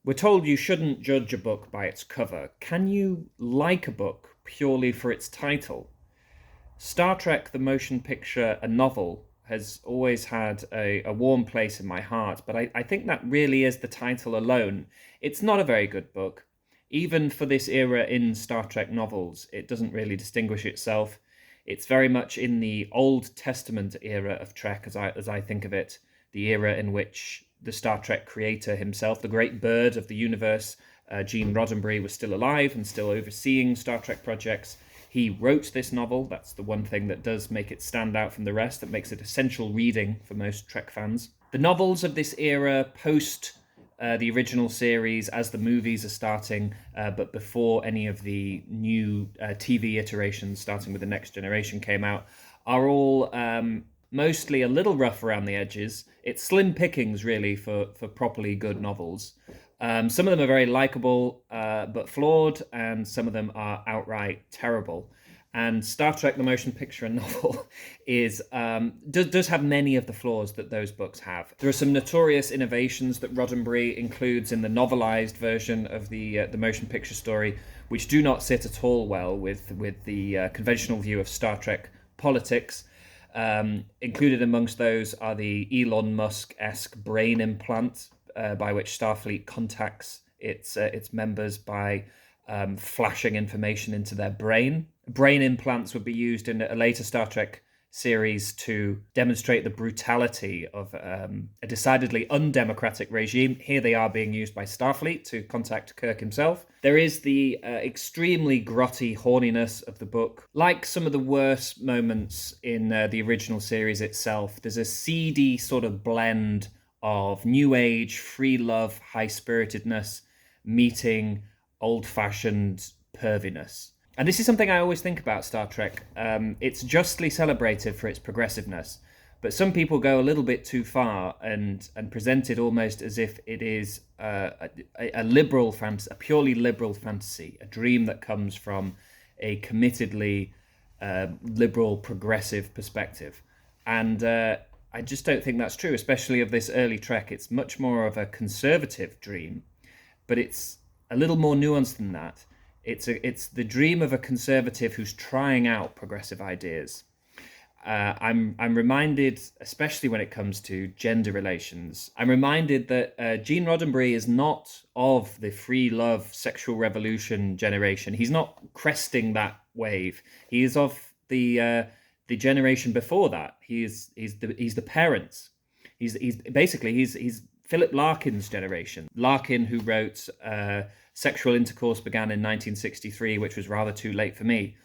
We're told you shouldn't judge a book by its cover. Can you like a book purely for its title? Star Trek, the motion picture, a novel, has always had a warm place in my heart, but I think that really is the title alone. It's not a very good book. Even for this era in Star Trek novels, it doesn't really distinguish itself. It's very much in the Old Testament era of Trek, as I think of it, the era in which the Star Trek creator himself, the great bird of the universe, Gene Roddenberry, was still alive and still overseeing Star Trek projects. He wrote this novel. That's the one thing that does make it stand out from the rest, that makes it essential reading for most Trek fans. The novels of this era, post the original series, as the movies are starting, but before any of the new TV iterations, starting with the Next Generation, came out, are all mostly a little rough around the edges. It's slim pickings, really, for properly good novels. Some of them are very likable, but flawed, and some of them are outright terrible. And Star Trek: The Motion Picture and Novel does have many of the flaws that those books have. There are some notorious innovations that Roddenberry includes in the novelized version of the motion picture story, which do not sit at all well with the conventional view of Star Trek politics. Included amongst those are the Elon Musk-esque brain implant, by which Starfleet contacts its members by flashing information into their brain. Brain implants would be used in a later Star Trek series to demonstrate the brutality of a decidedly undemocratic regime. Here they are being used by Starfleet to contact Kirk himself. There is the extremely grotty horniness of the book. Like some of the worst moments in the original series itself, there's a seedy sort of blend of new age, free love, high-spiritedness meeting old-fashioned perviness. And this is something I always think about Star Trek. It's justly celebrated for its progressiveness, but some people go a little bit too far and present it almost as if it is a liberal fantasy, a purely liberal fantasy, a dream that comes from a committedly liberal, progressive perspective. And I just don't think that's true, especially of this early Trek. It's much more of a conservative dream, but it's a little more nuanced than that. It's the dream of a conservative who's trying out progressive ideas. I'm reminded, especially when it comes to gender relations, I'm reminded that Gene Roddenberry is not of the free love, sexual revolution generation. He's not cresting that wave. He is of the generation before that. He's the parents. He's Philip Larkin's generation. Larkin, who wrote Sexual Intercourse Began in 1963, which was rather too late for me,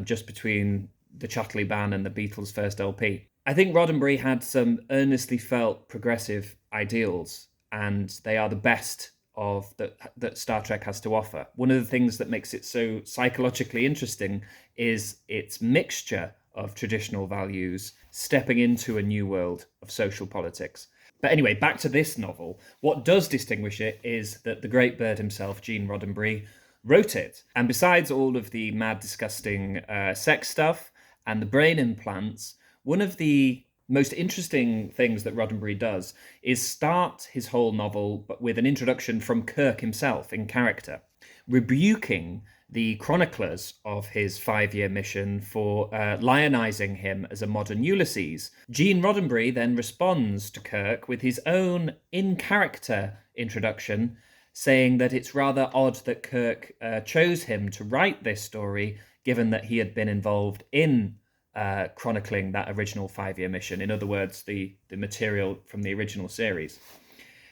just between the Chatterley Ban and the Beatles' first LP. I think Roddenberry had some earnestly felt progressive ideals, and they are the best of that Star Trek has to offer. One of the things that makes it so psychologically interesting is its mixture of traditional values stepping into a new world of social politics. But anyway, back to this novel. What does distinguish it is that the great bird himself, Gene Roddenberry, wrote it. And besides all of the mad, disgusting sex stuff and the brain implants, one of the most interesting things that Roddenberry does is start his whole novel but with an introduction from Kirk himself in character, rebuking the chroniclers of his 5-year mission for lionizing him as a modern Ulysses. Gene Roddenberry then responds to Kirk with his own in-character introduction, saying that it's rather odd that Kirk chose him to write this story, given that he had been involved in chronicling that original 5-year mission. In other words, the material from the original series.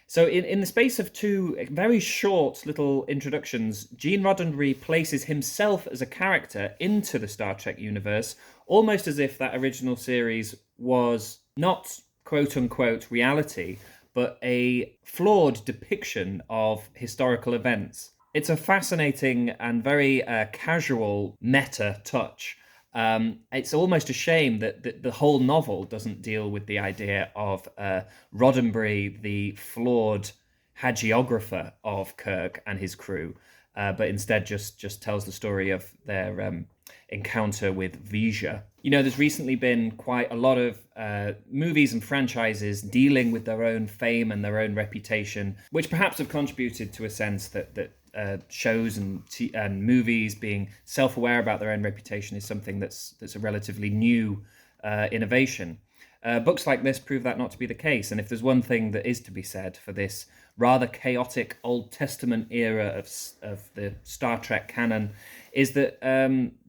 So in the space of two very short little introductions, Gene Roddenberry places himself as a character into the Star Trek universe, almost as if that original series was not quote-unquote reality, but a flawed depiction of historical events. It's a fascinating and very casual meta touch. It's almost a shame that the whole novel doesn't deal with the idea of Roddenberry, the flawed hagiographer of Kirk and his crew. but instead just tells the story of their encounter with Vija. You know, there's recently been quite a lot of movies and franchises dealing with their own fame and their own reputation, which perhaps have contributed to a sense that shows and movies being self-aware about their own reputation is something that's a relatively new innovation. Books like this prove that not to be the case, and if there's one thing that is to be said for this rather chaotic Old Testament era of the Star Trek canon, is that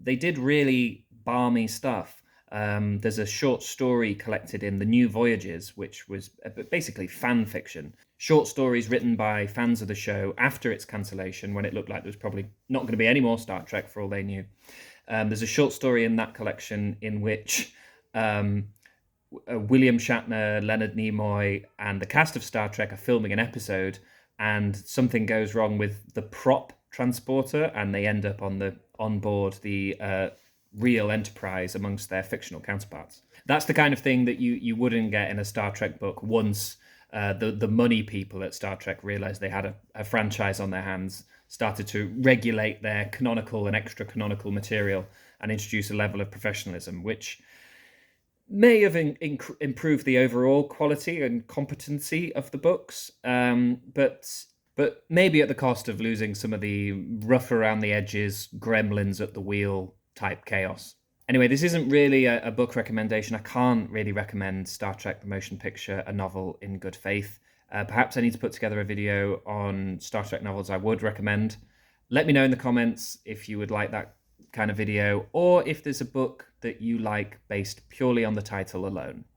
they did really balmy stuff. There's a short story collected in The New Voyages, which was basically fan fiction. Short stories written by fans of the show after its cancellation, when it looked like there was probably not going to be any more Star Trek for all they knew. There's a short story in that collection in which William Shatner, Leonard Nimoy, and the cast of Star Trek are filming an episode, and something goes wrong with the prop transporter, and they end up on board the real Enterprise amongst their fictional counterparts. That's the kind of thing that you wouldn't get in a Star Trek book once the money people at Star Trek realized they had a franchise on their hands, started to regulate their canonical and extra canonical material, and introduce a level of professionalism, which may have improved the overall quality and competency of the books, but maybe at the cost of losing some of the rough around the edges, gremlins at the wheel type chaos. Anyway, this isn't really a book recommendation. I can't really recommend Star Trek the Motion Picture, a novel, in good faith. Perhaps I need to put together a video on Star Trek novels I would recommend. Let me know in the comments if you would like that kind of video, or if there's a book that you like based purely on the title alone.